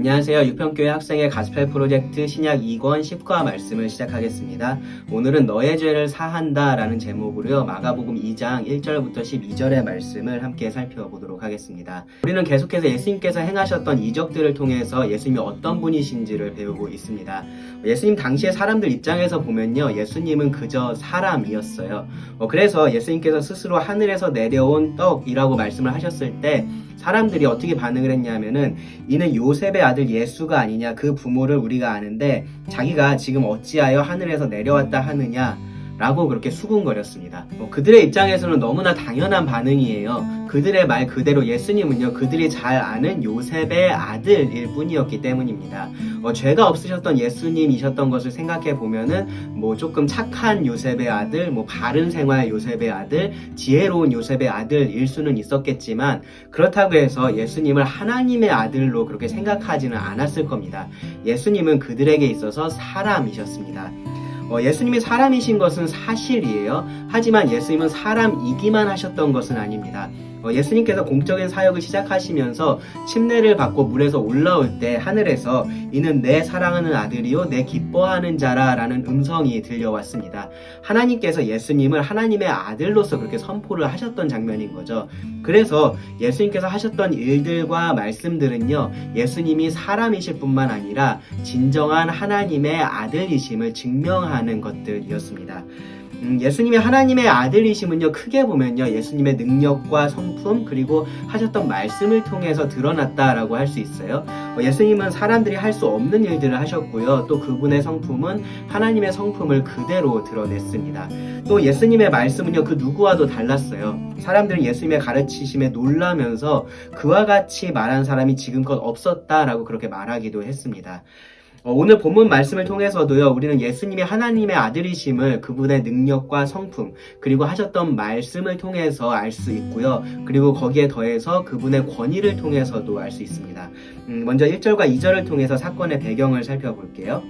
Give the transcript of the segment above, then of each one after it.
안녕하세요. 유평교회 학생의 가스펠 프로젝트 신약 2권 10과 말씀을 시작하겠습니다. 오늘은 너의 죄를 사한다 라는 제목으로요. 마가복음 2장 1절부터 12절의 말씀을 함께 살펴보도록 하겠습니다. 우리는 계속해서 예수님께서 행하셨던 이적들을 통해서 예수님이 어떤 분이신지를 배우고 있습니다. 예수님 당시의 사람들 입장에서 보면요. 예수님은 그저 사람이었어요. 그래서 예수님께서 스스로 하늘에서 내려온 떡이라고 말씀을 하셨을 때 사람들이 어떻게 반응을 했냐면은 이는 요셉의 아들 예수가 아니냐, 그 부모를 우리가 아는데 자기가 지금 어찌하여 하늘에서 내려왔다 하느냐 라고 그렇게 수군거렸습니다. 그들의 입장에서는 너무나 당연한 반응이에요. 그들의 말 그대로 예수님은요, 그들이 잘 아는 요셉의 아들일 뿐이었기 때문입니다. 죄가 없으셨던 예수님이셨던 것을 생각해 보면은 조금 착한 요셉의 아들, 바른 생활 요셉의 아들, 지혜로운 요셉의 아들일 수는 있었겠지만 그렇다고 해서 예수님을 하나님의 아들로 그렇게 생각하지는 않았을 겁니다. 예수님은 그들에게 있어서 사람이셨습니다. 예수님이 사람이신 것은 사실이에요. 하지만 예수님은 사람이기만 하셨던 것은 아닙니다. 예수님께서 공적인 사역을 시작하시면서 침례를 받고 물에서 올라올 때 하늘에서 이는 내 사랑하는 아들이요 내 기뻐하는 자라 라는 음성이 들려왔습니다. 하나님께서 예수님을 하나님의 아들로서 그렇게 선포를 하셨던 장면인 거죠. 그래서 예수님께서 하셨던 일들과 말씀들은요, 예수님이 사람이실 뿐만 아니라 진정한 하나님의 아들이심을 증명하는 것들이었습니다. 예수님이 하나님의 아들이심은요, 크게 보면요, 예수님의 능력과 성품 그리고 하셨던 말씀을 통해서 드러났다라고 할 수 있어요. 예수님은 사람들이 할 수 없는 일들을 하셨고요, 또 그분의 성품은 하나님의 성품을 그대로 드러냈습니다. 또 예수님의 말씀은요, 그 누구와도 달랐어요. 사람들은 예수님의 가르치심에 놀라면서 그와 같이 말한 사람이 지금껏 없었다라고 그렇게 말하기도 했습니다. 오늘 본문 말씀을 통해서도요, 우리는 예수님이 하나님의 아들이심을 그분의 능력과 성품 그리고 하셨던 말씀을 통해서 알 수 있고요, 그리고 거기에 더해서 그분의 권위를 통해서도 알 수 있습니다. 먼저 1절과 2절을 통해서 사건의 배경을 살펴볼게요.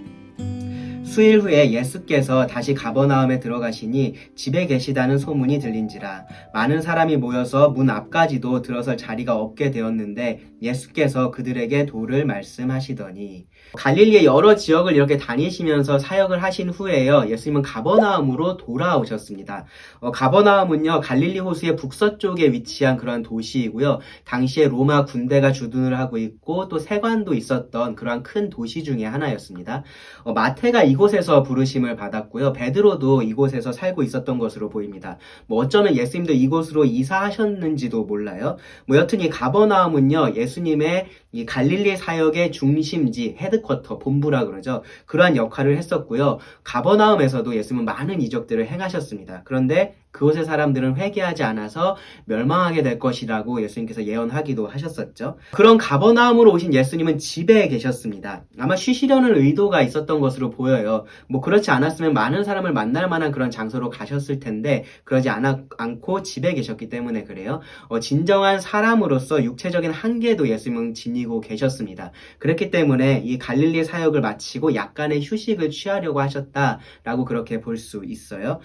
수일 후에 예수께서 다시 가버나움에 들어가시니 집에 계시다는 소문이 들린지라 많은 사람이 모여서 문 앞까지도 들어설 자리가 없게 되었는데 예수께서 그들에게 도를 말씀하시더니, 갈릴리의 여러 지역을 이렇게 다니시면서 사역을 하신 후에요, 예수님은 가버나움으로 돌아오셨습니다. 가버나움은요, 갈릴리 호수의 북서쪽에 위치한 그런 도시이고요, 당시에 로마 군대가 주둔을 하고 있고 또 세관도 있었던 그러한 큰 도시 중에 하나였습니다. 마태가 이곳에서 부르심을 받았고요, 베드로도 이곳에서 살고 있었던 것으로 보입니다. 어쩌면 예수님도 이곳으로 이사하셨는지도 몰라요. 여튼 이 가버나움은요, 예수님의 이 갈릴리 사역의 중심지, 헤드쿼터, 본부라 그러죠. 그러한 역할을 했었고요. 가버나움에서도 예수님은 많은 이적들을 행하셨습니다. 그런데 그곳의 사람들은 회개하지 않아서 멸망하게 될 것이라고 예수님께서 예언하기도 하셨었죠. 그런 가버나움으로 오신 예수님은 집에 계셨습니다. 아마 쉬시려는 의도가 있었던 것으로 보여요. 그렇지 않았으면 많은 사람을 만날 만한 그런 장소로 가셨을 텐데 그러지 않고 집에 계셨기 때문에 그래요. 진정한 사람으로서 육체적인 한계도 예수님은 지니고 계셨습니다. 그렇기 때문에 이 갈릴리 사역을 마치고 약간의 휴식을 취하려고 하셨다라고 그렇게 볼 수 있어요.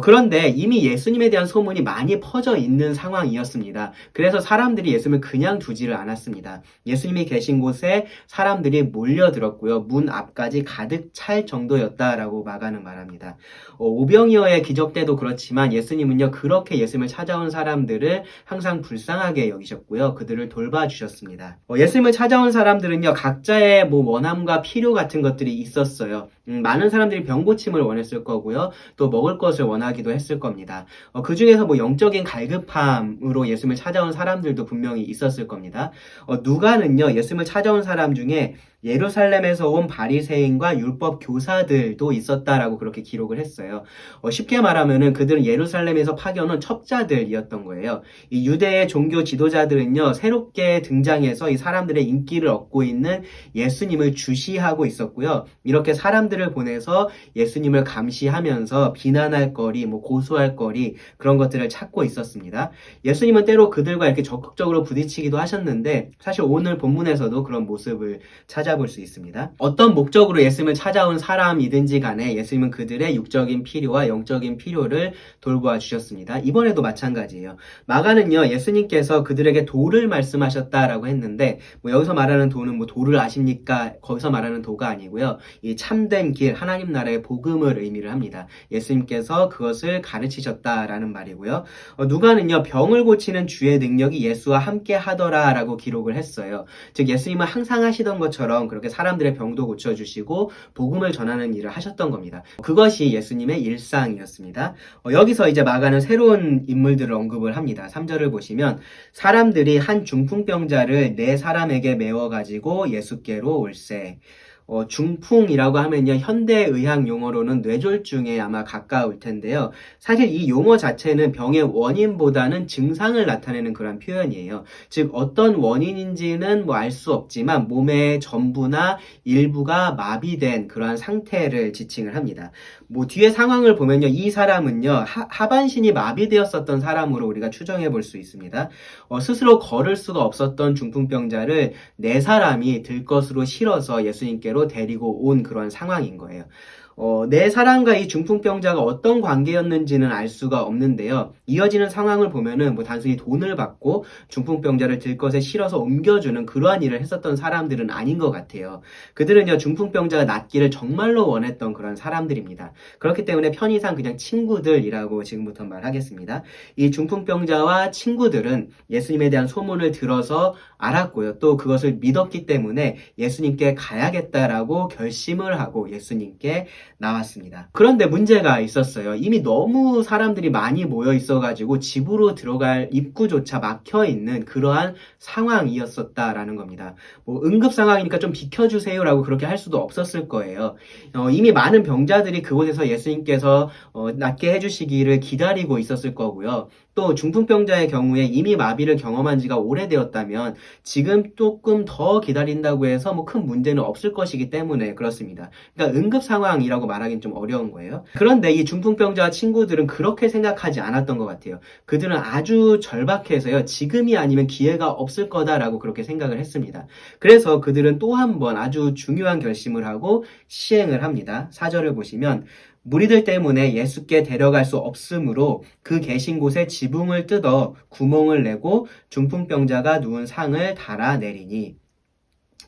그런데 이미 예수님에 대한 소문이 많이 퍼져 있는 상황이었습니다. 그래서 사람들이 예수님을 그냥 두지를 않았습니다. 예수님이 계신 곳에 사람들이 몰려들었고요, 문 앞까지 가득 찰 정도였다라고 마가는 말합니다. 오병이어의 기적 때도 그렇지만 예수님은요, 그렇게 예수님을 찾아온 사람들을 항상 불쌍하게 여기셨고요, 그들을 돌봐주셨습니다. 예수님을 찾아온 사람들은요, 각자의 원함과 필요 같은 것들이 있었어요. 많은 사람들이 병고침을 원했을 거고요, 또 먹을 것을 원하기도 했을 겁니다. 그 중에서 영적인 갈급함으로 예수님을 찾아온 사람들도 분명히 있었을 겁니다. 누가는요, 예수님을 찾아온 사람 중에 예루살렘에서 온 바리새인과 율법 교사들도 있었다라고 그렇게 기록을 했어요. 쉽게 말하면은 그들은 예루살렘에서 파견온 첩자들이었던 거예요. 이 유대의 종교 지도자들은요, 새롭게 등장해서 이 사람들의 인기를 얻고 있는 예수님을 주시하고 있었고요, 이렇게 사람들을 보내서 예수님을 감시하면서 비난할 거리, 고소할 거리, 그런 것들을 찾고 있었습니다. 예수님은 때로 그들과 이렇게 적극적으로 부딪히기도 하셨는데 사실 오늘 본문에서도 그런 모습을 찾아 찾아볼 수 있습니다. 어떤 목적으로 예수님을 찾아온 사람이든지 간에 예수님은 그들의 육적인 필요와 영적인 필요를 돌보아 주셨습니다. 이번에도 마찬가지예요. 마가는요, 예수님께서 그들에게 도를 말씀하셨다라고 했는데, 여기서 말하는 도는 도를 아십니까? 거기서 말하는 도가 아니고요. 이 참된 길, 하나님 나라의 복음을 의미를 합니다. 예수님께서 그것을 가르치셨다라는 말이고요. 누가는요, 병을 고치는 주의 능력이 예수와 함께 하더라라고 기록을 했어요. 즉 예수님은 항상 하시던 것처럼 그렇게 사람들의 병도 고쳐주시고 복음을 전하는 일을 하셨던 겁니다. 그것이 예수님의 일상이었습니다. 여기서 이제 마가는 새로운 인물들을 언급을 합니다. 3절을 보시면 사람들이 한 중풍병자를 네 사람에게 메워가지고 예수께로 올세. 중풍이라고 하면요, 현대의학 용어로는 뇌졸중에 아마 가까울 텐데요. 사실 이 용어 자체는 병의 원인보다는 증상을 나타내는 그런 표현이에요. 즉 어떤 원인인지는 알 수 없지만 몸의 전부나 일부가 마비된 그러한 상태를 지칭을 합니다. 뒤에 상황을 보면요, 이 사람은요, 하반신이 마비되었었던 사람으로 우리가 추정해 볼 수 있습니다. 스스로 걸을 수가 없었던 중풍병자를 네 사람이 들것으로 실어서 예수님께로 데리고 온 그런 상황인 거예요. 네 사람과 이 중풍병자가 어떤 관계였는지는 알 수가 없는데요. 이어지는 상황을 보면은 단순히 돈을 받고 중풍병자를 들것에 실어서 옮겨주는 그러한 일을 했었던 사람들은 아닌 것 같아요. 그들은요, 중풍병자가 낫기를 정말로 원했던 그런 사람들입니다. 그렇기 때문에 편의상 그냥 친구들이라고 지금부터 말하겠습니다. 이 중풍병자와 친구들은 예수님에 대한 소문을 들어서 알았고요. 또 그것을 믿었기 때문에 예수님께 가야겠다라고 결심을 하고 예수님께 나왔습니다. 그런데 문제가 있었어요. 이미 너무 사람들이 많이 모여 있어가지고 집으로 들어갈 입구조차 막혀 있는 그러한 상황이었었다라는 겁니다. 응급 상황이니까 좀 비켜주세요라고 그렇게 할 수도 없었을 거예요. 이미 많은 병자들이 그곳에서 예수님께서 낫게 해주시기를 기다리고 있었을 거고요. 또 중풍병자의 경우에 이미 마비를 경험한 지가 오래되었다면 지금 조금 더 기다린다고 해서 큰 문제는 없을 것이기 때문에 그렇습니다. 그러니까 응급 상황이라고 말하기는 좀 어려운 거예요. 그런데 이 중풍병자와 친구들은 그렇게 생각하지 않았던 것 같아요. 그들은 아주 절박해서요, 지금이 아니면 기회가 없을 거다라고 그렇게 생각을 했습니다. 그래서 그들은 또 한 번 아주 중요한 결심을 하고 시행을 합니다. 4절을 보시면 무리들 때문에 예수께 데려갈 수 없으므로 그 계신 곳에 지붕을 뜯어 구멍을 내고 중풍병자가 누운 상을 달아내리니,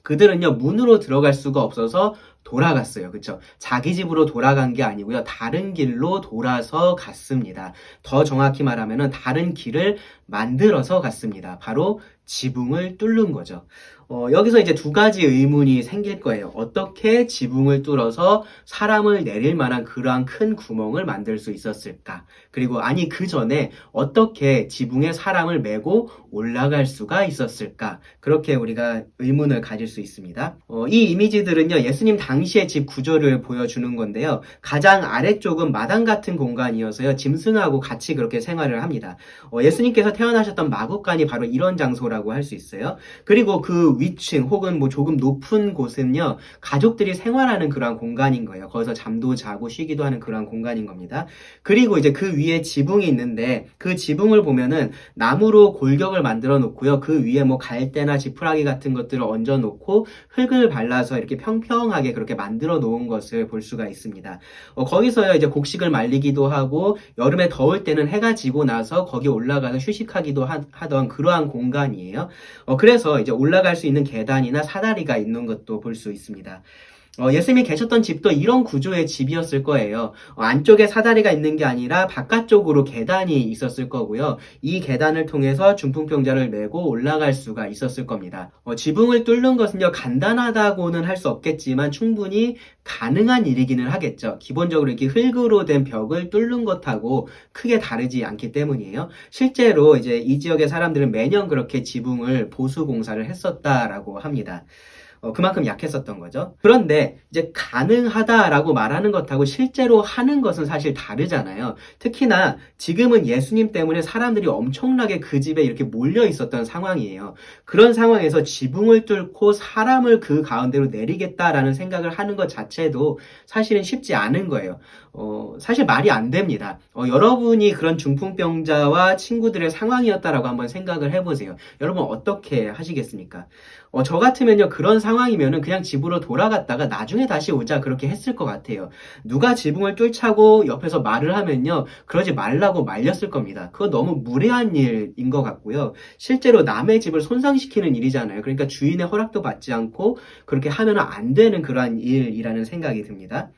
그들은요, 문으로 들어갈 수가 없어서 돌아갔어요. 그렇죠? 자기 집으로 돌아간 게 아니고요, 다른 길로 돌아서 갔습니다. 더 정확히 말하면은 다른 길을 만들어서 갔습니다. 바로 지붕을 뚫는 거죠. 여기서 이제 두 가지 의문이 생길 거예요. 어떻게 지붕을 뚫어서 사람을 내릴 만한 그러한 큰 구멍을 만들 수 있었을까? 그리고 그 전에 어떻게 지붕에 사람을 메고 올라갈 수가 있었을까? 그렇게 우리가 의문을 가질 수 있습니다. 이 이미지들은요, 예수님 당시의 집 구조를 보여주는 건데요. 가장 아래쪽은 마당 같은 공간이어서요, 짐승하고 같이 그렇게 생활을 합니다. 예수님께서 태어나셨던 마구간이 바로 이런 장소라고 할 수 있어요. 그리고 그 위층 혹은 조금 높은 곳은요, 가족들이 생활하는 그러한 공간인 거예요. 거기서 잠도 자고 쉬기도 하는 그러한 공간인 겁니다. 그리고 이제 그 위에 지붕이 있는데, 그 지붕을 보면은 나무로 골격을 만들어 놓고요, 그 위에 갈대나 지푸라기 같은 것들을 얹어 놓고 흙을 발라서 이렇게 평평하게 그렇게 만들어 놓은 것을 볼 수가 있습니다. 거기서요, 이제 곡식을 말리기도 하고 여름에 더울 때는 해가 지고 나서 거기 올라가서 휴식하기도 하던 그러한 공간이에요. 그래서 이제 올라갈 수 있는 계단이나 사다리가 있는 것도 볼 수 있습니다. 예수님이 계셨던 집도 이런 구조의 집이었을 거예요. 안쪽에 사다리가 있는 게 아니라 바깥쪽으로 계단이 있었을 거고요. 이 계단을 통해서 중풍병자를 메고 올라갈 수가 있었을 겁니다. 지붕을 뚫는 것은요, 간단하다고는 할 수 없겠지만 충분히 가능한 일이기는 하겠죠. 기본적으로 이렇게 흙으로 된 벽을 뚫는 것하고 크게 다르지 않기 때문이에요. 실제로 이제 이 지역의 사람들은 매년 그렇게 지붕을 보수 공사를 했었다라고 합니다. 그만큼 약했었던 거죠. 그런데 이제 가능하다라고 말하는 것하고 실제로 하는 것은 사실 다르잖아요. 특히나 지금은 예수님 때문에 사람들이 엄청나게 그 집에 이렇게 몰려 있었던 상황이에요. 그런 상황에서 지붕을 뚫고 사람을 그 가운데로 내리겠다라는 생각을 하는 것 자체도 사실은 쉽지 않은 거예요. 사실 말이 안 됩니다. 여러분이 그런 중풍병자와 친구들의 상황이었다라고 한번 생각을 해보세요. 여러분 어떻게 하시겠습니까? 저 같으면요, 그런 상황 상황이면은 그냥 집으로 돌아갔다가 나중에 다시 오자 그렇게 했을 것 같아요. 누가 지붕을 뚫자고 옆에서 말을 하면요, 그러지 말라고 말렸을 겁니다. 그거 너무 무례한 일인 것 같고요. 실제로 남의 집을 손상시키는 일이잖아요. 그러니까 주인의 허락도 받지 않고 그렇게 하면 안 되는 그러한 일이라는 생각이 듭니다.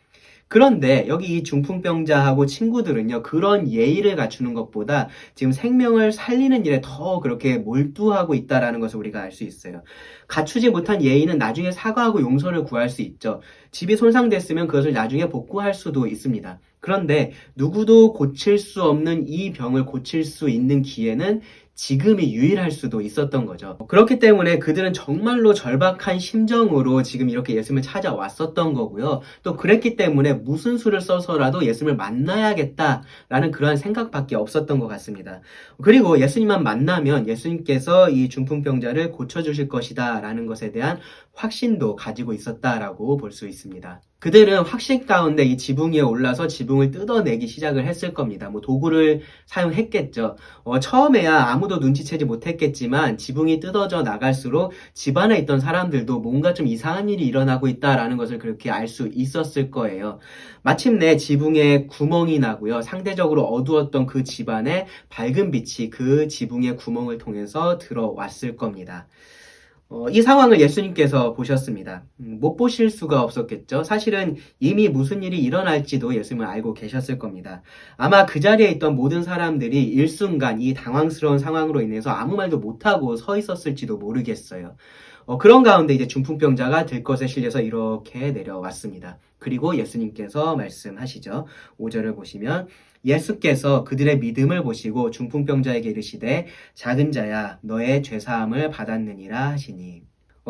그런데 여기 이 중풍병자하고 친구들은요, 그런 예의를 갖추는 것보다 지금 생명을 살리는 일에 더 그렇게 몰두하고 있다라는 것을 우리가 알 수 있어요. 갖추지 못한 예의는 나중에 사과하고 용서를 구할 수 있죠. 집이 손상됐으면 그것을 나중에 복구할 수도 있습니다. 그런데 누구도 고칠 수 없는 이 병을 고칠 수 있는 기회는 지금이 유일할 수도 있었던 거죠. 그렇기 때문에 그들은 정말로 절박한 심정으로 지금 이렇게 예수님을 찾아왔었던 거고요. 또 그랬기 때문에 무슨 수를 써서라도 예수님을 만나야겠다라는 그러한 생각밖에 없었던 것 같습니다. 그리고 예수님만 만나면 예수님께서 이 중풍병자를 고쳐주실 것이다 라는 것에 대한 확신도 가지고 있었다라고 볼 수 있습니다. 그들은 확신 가운데 이 지붕 위에 올라서 지붕을 뜯어내기 시작을 했을 겁니다. 도구를 사용했겠죠. 처음에야 아무도 눈치채지 못했겠지만 지붕이 뜯어져 나갈수록 집안에 있던 사람들도 뭔가 좀 이상한 일이 일어나고 있다라는 것을 그렇게 알 수 있었을 거예요. 마침내 지붕에 구멍이 나고요. 상대적으로 어두웠던 그 집안에 밝은 빛이 그 지붕의 구멍을 통해서 들어왔을 겁니다. 이 상황을 예수님께서 보셨습니다. 못 보실 수가 없었겠죠. 사실은 이미 무슨 일이 일어날지도 예수님은 알고 계셨을 겁니다. 아마 그 자리에 있던 모든 사람들이 일순간 이 당황스러운 상황으로 인해서 아무 말도 못하고 서 있었을지도 모르겠어요. 그런 가운데 이제 중풍병자가 들것에 실려서 이렇게 내려왔습니다. 그리고 예수님께서 말씀하시죠. 5절을 보시면 예수께서 그들의 믿음을 보시고 중풍병자에게 이르시되 작은 자야 너의 죄사함을 받았느니라 하시니.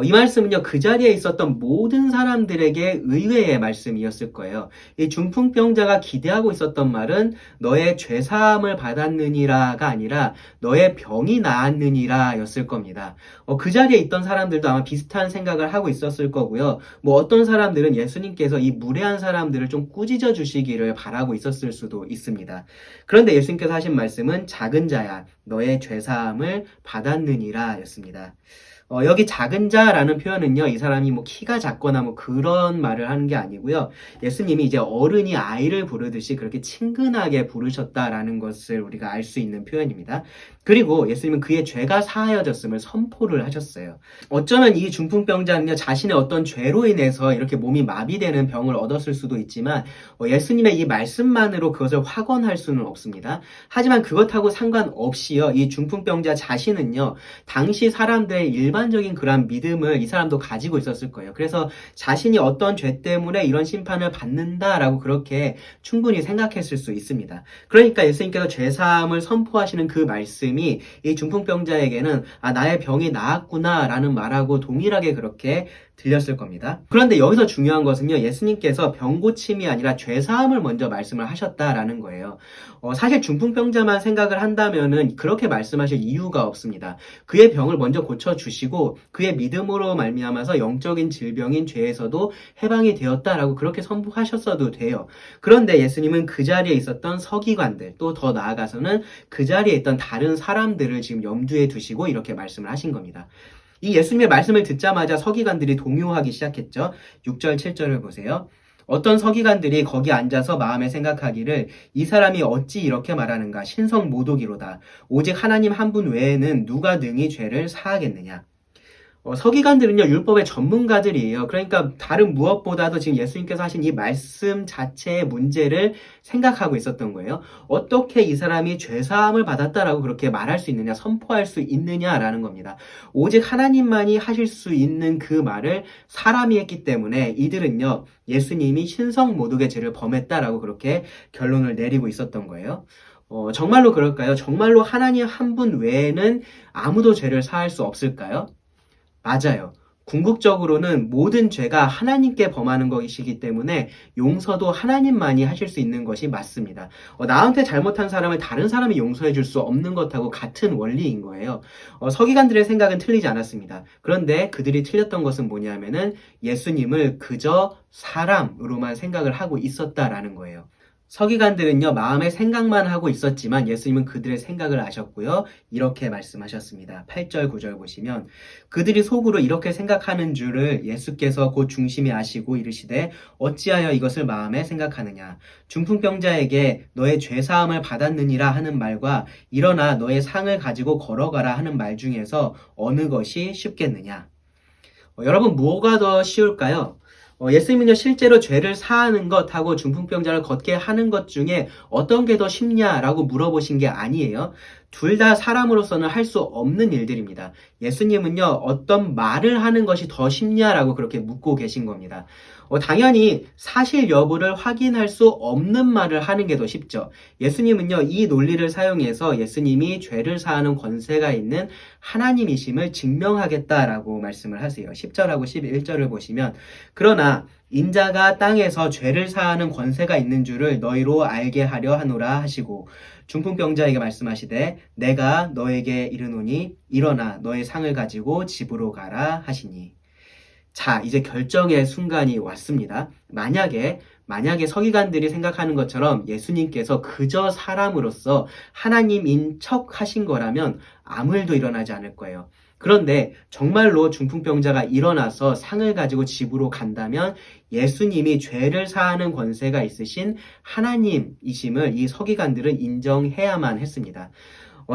이 말씀은요, 그 자리에 있었던 모든 사람들에게 의외의 말씀이었을 거예요. 이 중풍병자가 기대하고 있었던 말은 너의 죄사함을 받았느니라가 아니라 너의 병이 나았느니라 였을 겁니다. 그 자리에 있던 사람들도 아마 비슷한 생각을 하고 있었을 거고요. 어떤 사람들은 예수님께서 이 무례한 사람들을 좀 꾸짖어 주시기를 바라고 있었을 수도 있습니다. 그런데 예수님께서 하신 말씀은 작은 자야 너의 죄사함을 받았느니라 였습니다. 여기 작은 자라는 표현은요, 이 사람이 키가 작거나 그런 말을 하는 게 아니고요. 예수님이 이제 어른이 아이를 부르듯이 그렇게 친근하게 부르셨다라는 것을 우리가 알 수 있는 표현입니다. 그리고 예수님은 그의 죄가 사하여졌음을 선포를 하셨어요. 어쩌면 이 중풍병자는요, 자신의 어떤 죄로 인해서 이렇게 몸이 마비되는 병을 얻었을 수도 있지만 예수님의 이 말씀만으로 그것을 확언할 수는 없습니다. 하지만 그것하고 상관없이요, 이 중풍병자 자신은요, 당시 사람들의 일반적인 그런 믿음을 이 사람도 가지고 있었을 거예요. 그래서 자신이 어떤 죄 때문에 이런 심판을 받는다라고 그렇게 충분히 생각했을 수 있습니다. 그러니까 예수님께서 죄사함을 선포하시는 그 말씀이 이 중풍병자에게는 나의 병이 나았구나 라는 말하고 동일하게 그렇게 들렸을 겁니다. 그런데 여기서 중요한 것은요, 예수님께서 병 고침이 아니라 죄사함을 먼저 말씀을 하셨다라는 거예요. 사실 중풍병자만 생각을 한다면은 그렇게 말씀하실 이유가 없습니다. 그의 병을 먼저 고쳐주시고 그의 믿음으로 말미암아서 영적인 질병인 죄에서도 해방이 되었다라고 그렇게 선포하셨어도 돼요. 그런데 예수님은 그 자리에 있었던 서기관들, 또 더 나아가서는 그 자리에 있던 다른 사람들을 지금 염두에 두시고 이렇게 말씀을 하신 겁니다. 이 예수님의 말씀을 듣자마자 서기관들이 동요하기 시작했죠. 6절, 7절을 보세요. 어떤 서기관들이 거기 앉아서 마음에 생각하기를 이 사람이 어찌 이렇게 말하는가 신성 모독이로다. 오직 하나님 한 분 외에는 누가 능히 죄를 사하겠느냐. 서기관들은요, 율법의 전문가들이에요. 그러니까 다른 무엇보다도 지금 예수님께서 하신 이 말씀 자체의 문제를 생각하고 있었던 거예요. 어떻게 이 사람이 죄사함을 받았다라고 그렇게 말할 수 있느냐, 선포할 수 있느냐라는 겁니다. 오직 하나님만이 하실 수 있는 그 말을 사람이 했기 때문에 이들은요, 예수님이 신성모독의 죄를 범했다라고 그렇게 결론을 내리고 있었던 거예요. 정말로 그럴까요? 정말로 하나님 한 분 외에는 아무도 죄를 사할 수 없을까요? 맞아요. 궁극적으로는 모든 죄가 하나님께 범하는 것이기 때문에 용서도 하나님만이 하실 수 있는 것이 맞습니다. 나한테 잘못한 사람을 다른 사람이 용서해 줄 수 없는 것하고 같은 원리인 거예요. 서기관들의 생각은 틀리지 않았습니다. 그런데 그들이 틀렸던 것은 뭐냐면은 예수님을 그저 사람으로만 생각을 하고 있었다라는 거예요. 서기관들은요, 마음의 생각만 하고 있었지만 예수님은 그들의 생각을 아셨고요. 이렇게 말씀하셨습니다. 8절, 9절 보시면 그들이 속으로 이렇게 생각하는 줄을 예수께서 곧 중심이 아시고 이르시되 어찌하여 이것을 마음에 생각하느냐. 중풍병자에게 너의 죄사함을 받았느니라 하는 말과 일어나 너의 상을 가지고 걸어가라 하는 말 중에서 어느 것이 쉽겠느냐. 여러분, 뭐가 더 쉬울까요? 예수님은요, 실제로 죄를 사하는 것하고 중풍병자를 걷게 하는 것 중에 어떤 게 더 쉽냐라고 물어보신 게 아니에요. 둘 다 사람으로서는 할 수 없는 일들입니다. 예수님은요, 어떤 말을 하는 것이 더 쉽냐라고 그렇게 묻고 계신 겁니다. 당연히 사실 여부를 확인할 수 없는 말을 하는 게 더 쉽죠. 예수님은요, 이 논리를 사용해서 예수님이 죄를 사하는 권세가 있는 하나님이심을 증명하겠다라고 말씀을 하세요. 10절하고 11절을 보시면 그러나 인자가 땅에서 죄를 사하는 권세가 있는 줄을 너희로 알게 하려 하노라 하시고 중풍병자에게 말씀하시되 내가 너에게 이르노니 일어나 너의 상을 가지고 집으로 가라 하시니. 자, 이제 결정의 순간이 왔습니다. 만약에 서기관들이 생각하는 것처럼 예수님께서 그저 사람으로서 하나님인 척 하신 거라면 아무 일도 일어나지 않을 거예요. 그런데 정말로 중풍병자가 일어나서 상을 가지고 집으로 간다면 예수님이 죄를 사하는 권세가 있으신 하나님이심을 이 서기관들은 인정해야만 했습니다.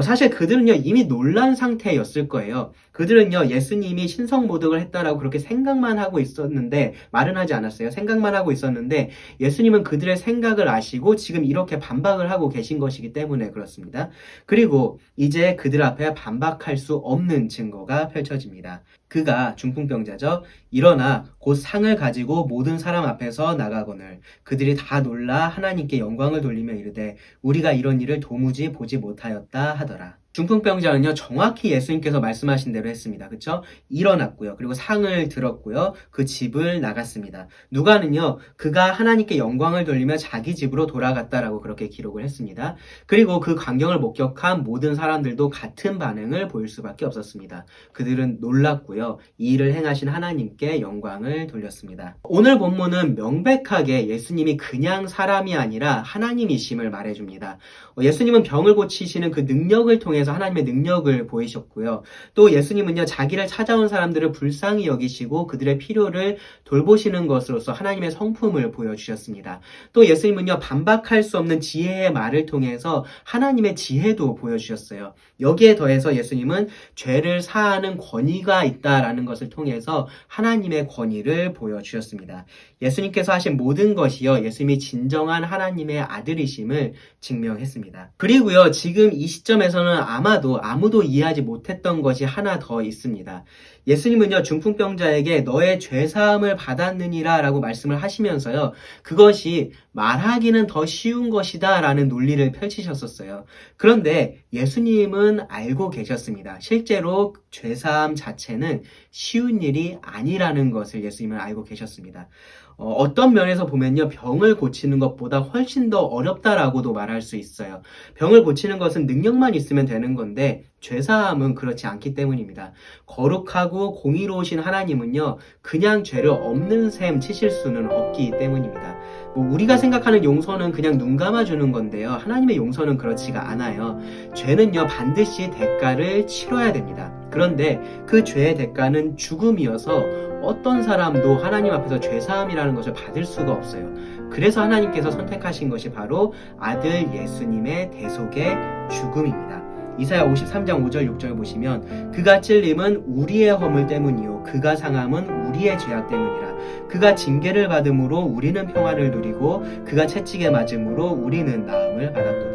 사실 그들은요, 이미 놀란 상태였을 거예요. 그들은요, 예수님이 신성모독을 했다라고 그렇게 생각만 하고 있었는데, 말은 하지 않았어요. 생각만 하고 있었는데, 예수님은 그들의 생각을 아시고 지금 이렇게 반박을 하고 계신 것이기 때문에 그렇습니다. 그리고 이제 그들 앞에 반박할 수 없는 증거가 펼쳐집니다. 그가 중풍병자죠. 일어나 곧 상을 가지고 모든 사람 앞에서 나가거늘 그들이 다 놀라 하나님께 영광을 돌리며 이르되 우리가 이런 일을 도무지 보지 못하였다 하더라. 중풍병자는요, 정확히 예수님께서 말씀하신 대로 했습니다. 그쵸? 일어났고요. 그리고 상을 들었고요. 그 집을 나갔습니다. 누가는요, 그가 하나님께 영광을 돌리며 자기 집으로 돌아갔다라고 그렇게 기록을 했습니다. 그리고 그 광경을 목격한 모든 사람들도 같은 반응을 보일 수밖에 없었습니다. 그들은 놀랐고요. 이 일을 행하신 하나님께 영광을 돌렸습니다. 오늘 본문은 명백하게 예수님이 그냥 사람이 아니라 하나님이심을 말해줍니다. 예수님은 병을 고치시는 그 능력을 통해서 하나님의 능력을 보이셨고요. 또 예수님은요, 자기를 찾아온 사람들을 불쌍히 여기시고 그들의 필요를 돌보시는 것으로서 하나님의 성품을 보여주셨습니다. 또 예수님은요, 반박할 수 없는 지혜의 말을 통해서 하나님의 지혜도 보여주셨어요. 여기에 더해서 예수님은 죄를 사하는 권위가 있다라는 것을 통해서 하나님의 권위를 보여주셨습니다. 예수님께서 하신 모든 것이요, 예수님이 진정한 하나님의 아들이심을 증명했습니다. 그리고요, 지금 이 시점에서는 아마도 아무도 이해하지 못했던 것이 하나 더 있습니다. 예수님은요, 중풍병자에게 너의 죄사함을 받았느니라 라고 말씀을 하시면서요, 그것이 말하기는 더 쉬운 것이다 라는 논리를 펼치셨었어요. 그런데 예수님은 알고 계셨습니다. 실제로 죄사함 자체는 쉬운 일이 아니라는 것을 예수님은 알고 계셨습니다. 어떤 면에서 보면요, 병을 고치는 것보다 훨씬 더 어렵다라고도 말할 수 있어요. 병을 고치는 것은 능력만 있으면 되는 건데 죄사함은 그렇지 않기 때문입니다. 거룩하고 공의로우신 하나님은요, 그냥 죄를 없는 셈 치실 수는 없기 때문입니다. 우리가 생각하는 용서는 그냥 눈 감아주는 건데요, 하나님의 용서는 그렇지가 않아요. 죄는요, 반드시 대가를 치러야 됩니다. 그런데 그 죄의 대가는 죽음이어서 어떤 사람도 하나님 앞에서 죄사함이라는 것을 받을 수가 없어요. 그래서 하나님께서 선택하신 것이 바로 아들 예수님의 대속의 죽음입니다. 이사야 53장 5절 6절 보시면 그가 찔림은 우리의 허물 때문이요 그가 상함은 우리의 죄악 때문이라. 그가 징계를 받음으로 우리는 평화를 누리고 그가 채찍에 맞음으로 우리는 나음을 받았도다.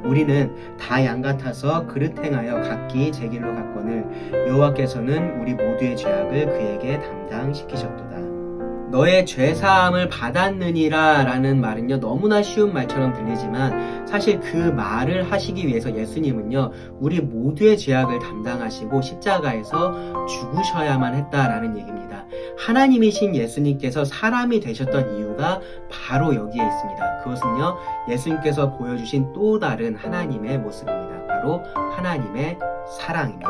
우리는 다 양 같아서 그릇 행하여 각기 제 길로 갔거늘 여호와께서는 우리 모두의 죄악을 그에게 담당시키셨도다. 너의 죄사함을 받았느니라 라는 말은요, 너무나 쉬운 말처럼 들리지만 사실 그 말을 하시기 위해서 예수님은요, 우리 모두의 죄악을 담당하시고 십자가에서 죽으셔야만 했다라는 얘기입니다. 하나님이신 예수님께서 사람이 되셨던 이유가 바로 여기에 있습니다. 그것은요, 예수님께서 보여주신 또 다른 하나님의 모습입니다. 바로 하나님의 사랑입니다.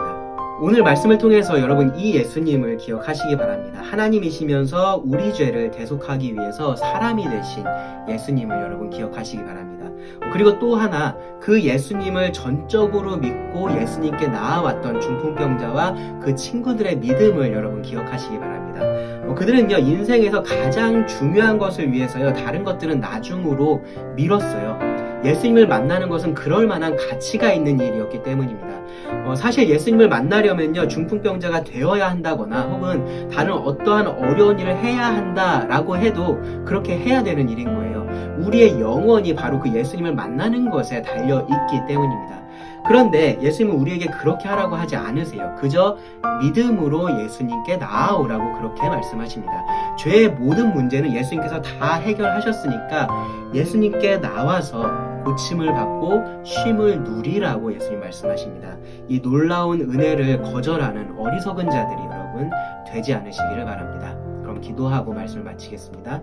오늘 말씀을 통해서 여러분 이 예수님을 기억하시기 바랍니다. 하나님이시면서 우리 죄를 대속하기 위해서 사람이 되신 예수님을 여러분 기억하시기 바랍니다. 그리고 또 하나 그 예수님을 전적으로 믿고 예수님께 나아왔던 중풍병자와 그 친구들의 믿음을 여러분 기억하시기 바랍니다. 그들은요 인생에서 가장 중요한 것을 위해서요 다른 것들은 나중으로 미뤘어요. 예수님을 만나는 것은 그럴 만한 가치가 있는 일이었기 때문입니다. 사실 예수님을 만나려면요 중풍병자가 되어야 한다거나 혹은 다른 어떠한 어려운 일을 해야 한다라고 해도 그렇게 해야 되는 일인 거예요. 우리의 영혼이 바로 그 예수님을 만나는 것에 달려있기 때문입니다. 그런데 예수님은 우리에게 그렇게 하라고 하지 않으세요. 그저 믿음으로 예수님께 나아오라고 그렇게 말씀하십니다. 죄의 모든 문제는 예수님께서 다 해결하셨으니까 예수님께 나와서 고침을 받고 쉼을 누리라고 예수님 말씀하십니다. 이 놀라운 은혜를 거절하는 어리석은 자들이 여러분 되지 않으시기를 바랍니다. 그럼 기도하고 말씀을 마치겠습니다.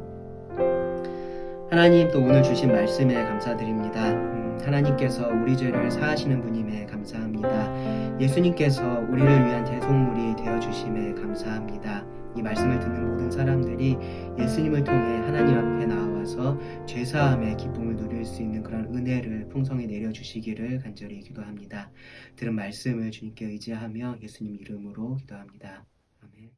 하나님 또 오늘 주신 말씀에 감사드립니다. 하나님께서 우리 죄를 사하시는 분임에 감사합니다. 예수님께서 우리를 위한 대속물이 되어주심에 감사합니다. 이 말씀을 듣는 모든 사람들이 예수님을 통해 하나님 앞에 나와서 죄사함의 기쁨을 누릴 수 있는 그런 은혜를 풍성히 내려주시기를 간절히 기도합니다. 들은 말씀을 주님께 의지하며 예수님 이름으로 기도합니다. 아멘.